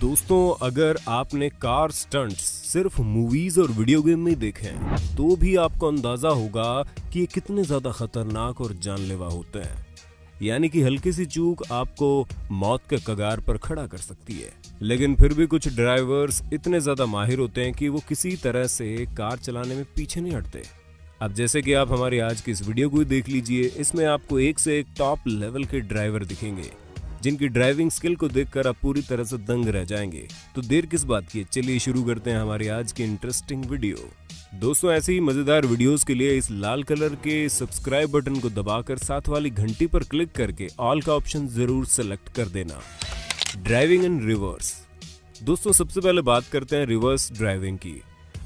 दोस्तों, अगर आपने कार स्टंट्स सिर्फ मूवीज और वीडियो गेम में देखे हैं तो भी आपको अंदाजा होगा कि ये कितने ज्यादा खतरनाक और जानलेवा होते हैं। यानी कि हल्की सी चूक आपको मौत के कगार पर खड़ा कर सकती है। लेकिन फिर भी कुछ ड्राइवर्स इतने ज्यादा माहिर होते हैं कि वो किसी तरह से कार चलाने में पीछे नहीं हटते। अब जैसे कि आप हमारी आज की इस वीडियो को देख लीजिए, इसमें आपको एक से एक टॉप लेवल के ड्राइवर दिखेंगे जिनकी ड्राइविंग स्किल को देखकर आप पूरी तरह से दंग रह जाएंगे। तो देर किस बात की, चलिए शुरू करते हैं हमारी आज की इंटरेस्टिंग वीडियो। दोस्तों, ऐसी ही मजेदार वीडियोस के लिए इस लाल कलर के सब्सक्राइब बटन को दबाकर साथ वाली घंटी पर क्लिक करके ऑल का ऑप्शन जरूर सेलेक्ट कर देना। Driving in reverse. दोस्तों, सबसे पहले बात करते हैं रिवर्स ड्राइविंग की।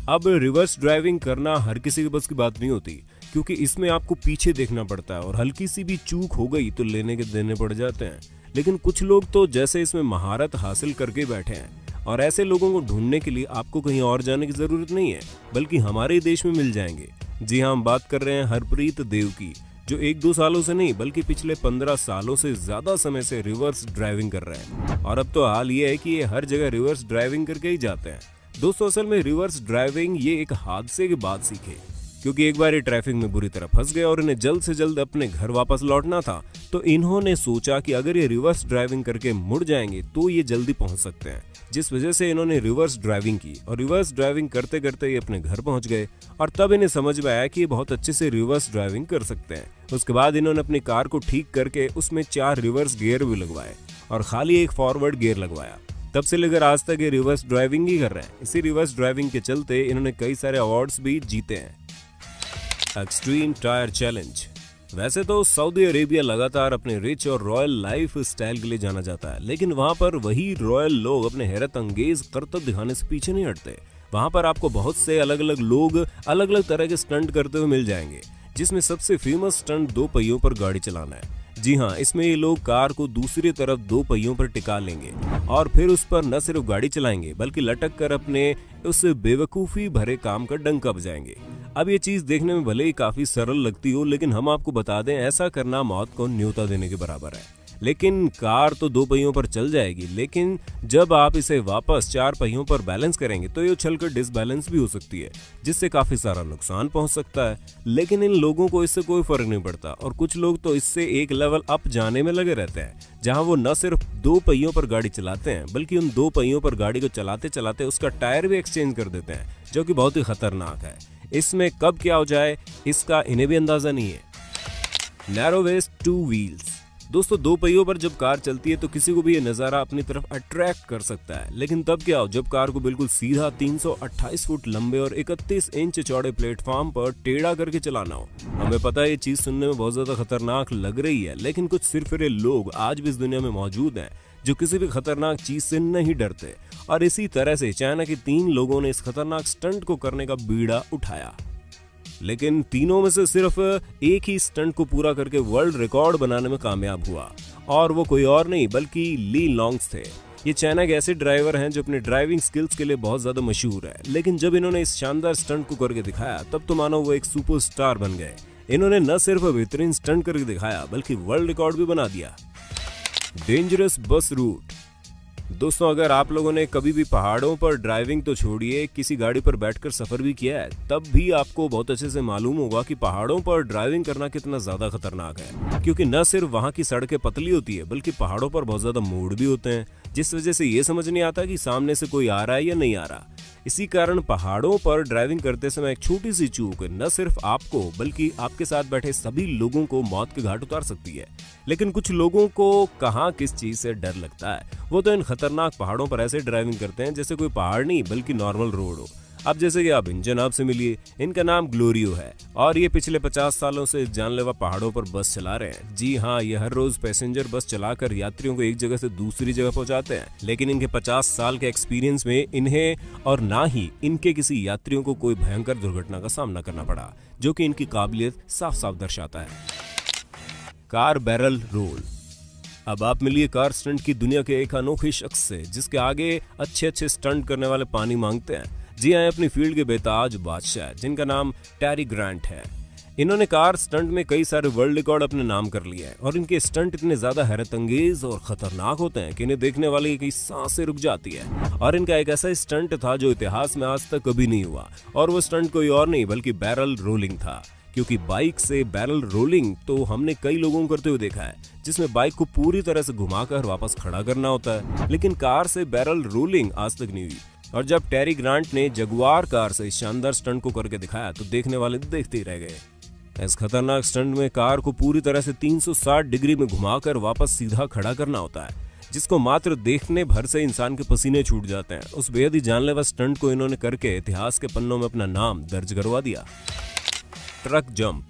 अब रिवर्स ड्राइविंग करना हर किसी के बस की बात नहीं होती, क्योंकि इसमें आपको पीछे देखना पड़ता है और हल्की सी भी चूक हो गई तो लेने के देने पड़ जाते हैं। लेकिन कुछ लोग तो जैसे इसमें महारत हासिल करके बैठे हैं, और ऐसे लोगों को ढूंढने के लिए आपको कहीं और जाने की जरूरत नहीं है, बल्कि हमारे देश में मिल जाएंगे। जी हाँ, हम बात कर रहे हैं हरप्रीत देव की, जो 1-2 सालों से नहीं बल्कि पिछले 15 सालों से ज्यादा समय से रिवर्स ड्राइविंग कर रहे हैं। और अब तो हाल ये है कि ये हर जगह रिवर्स ड्राइविंग करके ही जाते हैं। दोस्तों, असल में रिवर्स ड्राइविंग ये एक हादसे के बाद सीखे, क्योंकि एक बार ये ट्रैफिक में बुरी तरह फंस गए और इन्हें जल्द से जल्द अपने घर वापस लौटना था। तो इन्होंने सोचा कि अगर ये रिवर्स ड्राइविंग करके मुड़ जाएंगे तो ये जल्दी पहुंच सकते हैं, जिस वजह से इन्होंने रिवर्स ड्राइविंग की। और रिवर्स ड्राइविंग करते करते ये अपने घर पहुंच गए और तब इन्हें समझ में आया कि ये बहुत अच्छे से रिवर्स ड्राइविंग कर सकते हैं। उसके बाद इन्होंने अपनी कार को ठीक करके उसमें 4 रिवर्स गियर भी लगवाए और खाली एक फॉरवर्ड गियर लगवाया। तब से लेकर आज तक ये रिवर्स ड्राइविंग ही कर रहे हैं। इसी रिवर्स ड्राइविंग के चलते इन्होंने कई सारे अवार्ड्स भी जीते हैं। Extreme tyre challenge. वैसे तो सऊदी अरेबिया लगातार अपने रिच और रॉयल लाइफ स्टाइल के लिए जाना जाता है, लेकिन वहां पर वही रॉयल लोग अपने हैरत अंगेज करतब दिखाने से पीछे नहीं हटते। वहां पर आपको बहुत से अलग अलग लोग अलग अलग तरह के स्टंट करते हुए मिल जाएंगे, जिसमें सबसे फेमस स्टंट 2 पहियों पर गाड़ी चलाना है। जी हाँ, इसमें ये लोग कार को दूसरी तरफ 2 पहियों पर टिका लेंगे और फिर उस पर न सिर्फ गाड़ी चलाएंगे बल्कि लटक कर अपने उस बेवकूफी भरे काम का डंका बजाएंगे। अब ये चीज देखने में भले ही काफी सरल लगती हो, लेकिन हम आपको बता दें, ऐसा करना मौत को न्योता देने के बराबर है। लेकिन कार तो 2 पहियों पर चल जाएगी, लेकिन जब आप इसे वापस 4 पहियों पर बैलेंस करेंगे तो ये उछलकर डिसबैलेंस भी हो सकती है, जिससे काफी सारा नुकसान पहुंच सकता है। लेकिन इन लोगों को इससे कोई फर्क नहीं पड़ता और कुछ लोग तो इससे एक लेवल अप जाने में लगे रहते हैं, जहां वो न सिर्फ 2 पहियों पर गाड़ी चलाते हैं बल्कि उन 2 पहियों पर गाड़ी को चलाते चलाते उसका टायर भी एक्सचेंज कर देते हैं, जो कि बहुत ही खतरनाक है। इसमें कब क्या हो जाए इसका इन्हें भी अंदाजा नहीं है। Narrow waist 2 wheels. दोस्तों, 2 पहियों पर जब कार चलती है तो किसी को भी ये नजारा अपनी तरफ अट्रैक्ट कर सकता है, लेकिन तब क्या हो जब कार को बिल्कुल सीधा 328 फुट लंबे और 31 इंच चौड़े प्लेटफॉर्म पर टेढ़ा करके चलाना हो। हमें पता है ये चीज सुनने में बहुत ज्यादा खतरनाक लग रही है, लेकिन कुछ सिरफिरे लोग आज भी इस दुनिया में मौजूद हैं जो किसी भी खतरनाक चीज से नहीं डरते। और इसी तरह से चाइना के 3 लोगों ने इस खतरनाक स्टंट को करने का बीड़ा उठाया, लेकिन तीनों में से सिर्फ एक ही स्टंट को पूरा करके वर्ल्ड रिकॉर्ड बनाने में कामयाब हुआ, और वो कोई और नहीं बल्कि ली लॉन्ग्स थे। ये चाइना के ऐसे ड्राइवर हैं जो अपने ड्राइविंग स्किल्स के लिए बहुत ज्यादा मशहूर है, लेकिन जब इन्होंने इस शानदार स्टंट को करके दिखाया तब तो मानो वो एक सुपरस्टार बन गए। इन्होंने न सिर्फ बेहतरीन स्टंट करके दिखाया बल्कि वर्ल्ड रिकॉर्ड भी बना दिया। Dangerous bus route. दोस्तों, अगर आप लोगों ने कभी भी पहाड़ों पर ड्राइविंग तो छोड़िए, किसी गाड़ी पर बैठकर सफर भी किया है, तब भी आपको बहुत अच्छे से मालूम होगा कि पहाड़ों पर ड्राइविंग करना कितना ज्यादा खतरनाक है, क्योंकि न सिर्फ वहां की सड़कें पतली होती है बल्कि पहाड़ों पर बहुत ज्यादा मोड़ भी होते हैं, जिस वजह से ये समझ नहीं आता कि सामने से कोई आ रहा है या नहीं आ रहा। इसी कारण पहाड़ों पर ड्राइविंग करते समय एक छोटी सी चूक न सिर्फ आपको बल्कि आपके साथ बैठे सभी लोगों को मौत के घाट उतार सकती है। लेकिन कुछ लोगों को कहाँ किस चीज से डर लगता है, वो तो इन खतरनाक पहाड़ों पर ऐसे ड्राइविंग करते हैं जैसे कोई पहाड़ नहीं बल्कि नॉर्मल रोड हो। अब जैसे कि आप इन जनाब से मिलिए, इनका नाम ग्लोरियो है और ये पिछले 50 सालों से जानलेवा पहाड़ों पर बस चला रहे हैं। जी हाँ, ये हर रोज पैसेंजर बस चलाकर यात्रियों को एक जगह से दूसरी जगह पहुंचाते हैं, लेकिन इनके 50 साल के एक्सपीरियंस में इन्हें और ना ही इनके किसी यात्रियों को कोई भयंकर दुर्घटना का सामना करना पड़ा, जो कि इनकी काबिलियत साफ साफ दर्शाता है। Car barrel roll. अब आप मिलिए कार स्टंट की दुनिया के एक अनोखे शख्स से जिसके आगे अच्छे अच्छे स्टंट करने वाले पानी मांगते हैं। जी हाँ, अपनी फील्ड के बेताज बादशाह जिनका नाम टेरी ग्रांट है। इन्होंने कार स्टंट में कई सारे वर्ल्ड रिकॉर्ड अपने नाम कर लिए हैं और इनके स्टंट इतने ज्यादा हैरत अंगेज और खतरनाक होते हैं कि इन्हें देखने वाले की सांसें रुक जाती है। और इनका एक ऐसा स्टंट था जो इतिहास में आज तक कभी नहीं हुआ, और वो स्टंट कोई और नहीं बल्कि बैरल रोलिंग था। क्योंकि बाइक से बैरल रोलिंग तो हमने कई लोगों को करते हुए देखा है, जिसमें बाइक को पूरी तरह से घुमाकर वापस खड़ा करना होता है, लेकिन कार से बैरल रोलिंग आज तक नहीं हुई। और जब टेरी ग्रांट ने जगुआर कार से इस शानदार स्टंट को करके दिखाया तो देखने वाले देखते ही रह गए। इस खतरनाक स्टंट में कार को पूरी तरह से 360 डिग्री में घुमाकर वापस सीधा खड़ा करना होता है, जिसको मात्र देखने भर से इंसान के पसीने छूट जाते हैं। उस बेहद ही जानलेवा स्टंट को इन्होंने करके इतिहास के पन्नों में अपना नाम दर्ज करवा दिया। Truck jump.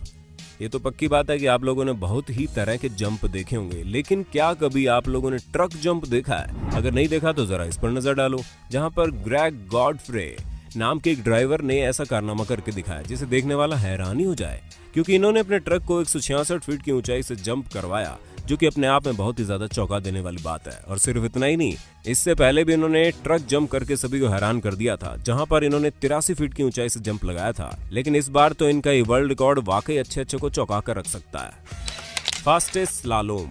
ये तो पक्की बात है कि आप लोगों ने बहुत ही तरह के जंप देखे होंगे, लेकिन क्या कभी आप लोगों ने ट्रक जंप देखा है? अगर नहीं देखा तो जरा इस पर नजर डालो, जहां पर ग्रेग गॉडफ्रे नाम के एक ड्राइवर ने ऐसा कारनामा करके दिखाया जिसे देखने वाला हैरान ही हो जाए, क्योंकि इन्होंने अपने ट्रक को 166 फीट की ऊंचाई से जंप करवाया, जो कि अपने आप में बहुत ही ज्यादा चौंका देने वाली बात है। और सिर्फ इतना ही नहीं, इससे पहले भी इन्होंने ट्रक जंप करके सभी को हैरान कर दिया था, जहां पर इन्होंने 83 फीट की ऊंचाई से जंप लगाया था। लेकिन इस बार तो इनका ये वर्ल्ड रिकॉर्ड वाकई अच्छे को चौंका कर रख सकता है। Fastest slalom.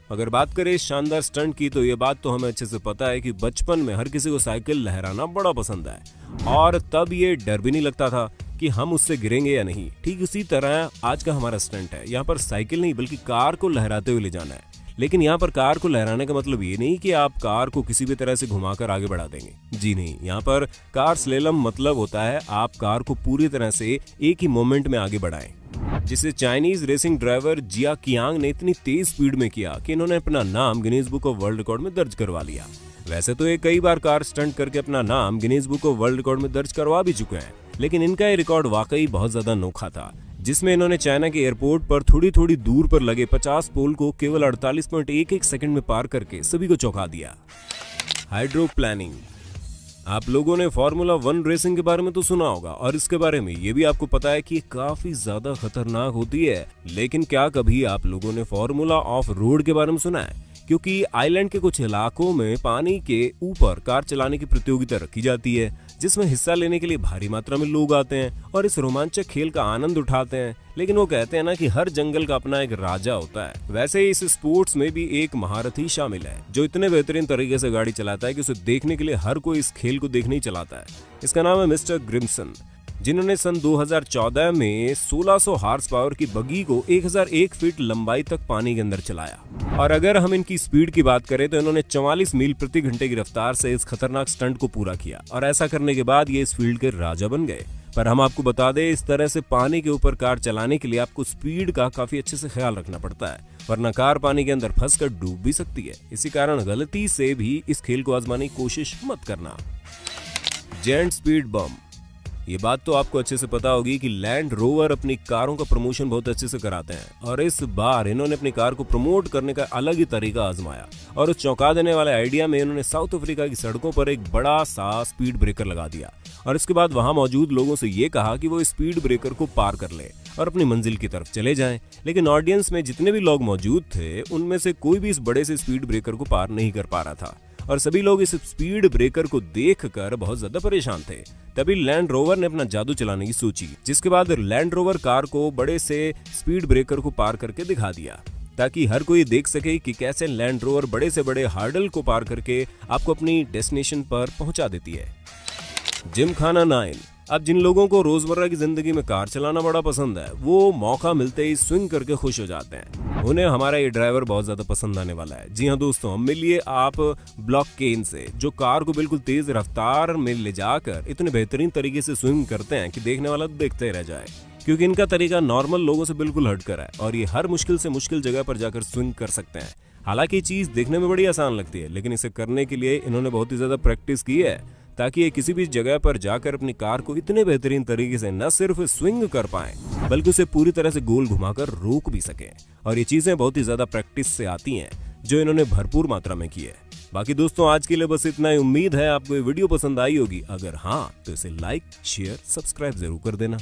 अगर बात करें इस शानदार स्टंट की, तो ये बात तो हमें अच्छे से पता है कि बचपन में हर किसी को साइकिल लहराना बड़ा पसंद है, और तब ये डर भी नहीं लगता था कि हम उससे गिरेंगे या नहीं। ठीक उसी तरह आज का हमारा स्टंट है। यहाँ पर साइकिल नहीं बल्कि कार को लहराते हुए ले जाना है। लेकिन यहाँ पर कार को लहराने का मतलब ये नहीं कि आप कार को किसी भी तरह से घुमाकर आगे बढ़ा देंगे। जी नहीं, यहाँ पर कार स्लेलम मतलब होता है आप कार को पूरी तरह से एक ही मोमेंट में आगे बढ़ाएं, जिसे चाइनीज रेसिंग ड्राइवर जिया कियांग ने इतनी तेज स्पीड में किया कि इन्होंने अपना नाम Guinness book of world record में दर्ज करवा लिया। वैसे तो ये कई बार कार स्टंट करके अपना नाम Guinness book of world record में दर्ज करवा भी चुके हैं, लेकिन इनका ये रिकॉर्ड वाकई बहुत ज्यादा अनोखा था, जिसमें इन्होंने चाइना के एयरपोर्ट पर थोड़ी दूर पर लगे 50 पोल को केवल 48.11 सेकंड में पार करके सभी को चौंका दिया। हाइड्रोप्लानिंग। आप लोगों ने फार्मूला 1 रेसिंग के बारे में तो सुना होगा, और इसके बारे में ये भी आपको पता है कि काफी ज्यादा खतरनाक होती है। लेकिन क्या कभी आप लोगों ने फार्मूला ऑफ रोड के बारे में सुना है? क्योंकि आइलैंड के कुछ इलाकों में पानी के ऊपर कार चलाने की प्रतियोगिता रखी जाती है, जिसमें हिस्सा लेने के लिए भारी मात्रा में लोग आते हैं और इस रोमांचक खेल का आनंद उठाते हैं। लेकिन वो कहते हैं ना कि हर जंगल का अपना एक राजा होता है। वैसे ही इस स्पोर्ट्स में भी एक महारथी शामिल है, जो इतने बेहतरीन तरीके से गाड़ी चलाता है कि उसे देखने के लिए हर कोई इस खेल को देखने ही चलाता है। इसका नाम है मिस्टर ग्रिम्सन, जिन्होंने सन 2014 में 1600 हार्स पावर की बगी को 1001 फीट लंबाई तक पानी के अंदर चलाया। और अगर हम इनकी स्पीड की बात करें तो इन्होंने 44 मील प्रति घंटे की रफ्तार से इस खतरनाक स्टंट को पूरा किया, और ऐसा करने के बाद ये इस फील्ड के राजा बन गए। पर हम आपको बता दें, इस तरह से पानी के ऊपर कार चलाने के लिए आपको स्पीड का काफी अच्छे से ख्याल रखना पड़ता है, वरना कार पानी के अंदर फंसकर डूब भी सकती है। इसी कारण गलती से भी इस खेल को आजमाने की कोशिश मत करना। जेंट स्पीड बम। ये बात तो आपको अच्छे से पता होगी कि लैंड रोवर अपनी कारों का प्रमोशन बहुत अच्छे से कराते हैं, और इस बार इन्होंने अपनी कार को प्रमोट करने का अलग ही तरीका आजमाया। और उस चौंका देने वाले आइडिया में इन्होंने साउथ अफ्रीका की सड़कों पर एक बड़ा सा स्पीड ब्रेकर लगा दिया, और इसके बाद वहां मौजूद लोगों से ये कहा कि वो इस स्पीड ब्रेकर को पार कर ले और अपनी मंजिल की तरफ चले जाएं। लेकिन ऑडियंस में जितने भी लोग मौजूद थे, उनमें से कोई भी इस बड़े से स्पीड ब्रेकर को पार नहीं कर पा रहा था, और सभी लोग इस स्पीड ब्रेकर को देखकर बहुत ज्यादा परेशान थे। तभी लैंड रोवर ने अपना जादू चलाने की सोची, जिसके बाद लैंड रोवर कार को बड़े से स्पीड ब्रेकर को पार करके दिखा दिया, ताकि हर कोई देख सके कि कैसे लैंड रोवर बड़े से बड़े हार्डल को पार करके आपको अपनी डेस्टिनेशन पर पहुंचा देती है। जिमखाना 9। अब जिन लोगों को रोजमर्रा की जिंदगी में कार चलाना बड़ा पसंद है, वो मौका मिलते ही स्विंग करके खुश हो जाते हैं। उन्हें हमारा ये ड्राइवर बहुत ज्यादा पसंद आने वाला है। जी हाँ दोस्तों, हम मिलिए आप ब्लॉक केन से, जो कार को बिल्कुल तेज रफ्तार में ले जाकर इतने बेहतरीन तरीके से स्विंग करते हैं कि देखने वाला देखते रह जाए, क्योंकि इनका तरीका नॉर्मल लोगों से बिल्कुल हटकर है, और ये हर मुश्किल से मुश्किल जगह पर जाकर स्विंग कर सकते हैं। हालांकि चीज देखने में बड़ी आसान लगती है, लेकिन इसे करने के लिए इन्होंने बहुत ही ज्यादा प्रैक्टिस की है, ताकि ये किसी भी जगह पर जाकर अपनी कार को इतने बेहतरीन तरीके से न सिर्फ स्विंग कर पाए, बल्कि उसे पूरी तरह से गोल घुमाकर रोक भी सके। और ये चीजें बहुत ही ज्यादा प्रैक्टिस से आती हैं, जो इन्होंने भरपूर मात्रा में की है। बाकी दोस्तों, आज के लिए बस इतना ही। उम्मीद है आपको ये वीडियो पसंद आई होगी। अगर हाँ, तो इसे लाइक, शेयर, सब्सक्राइब जरूर कर देना।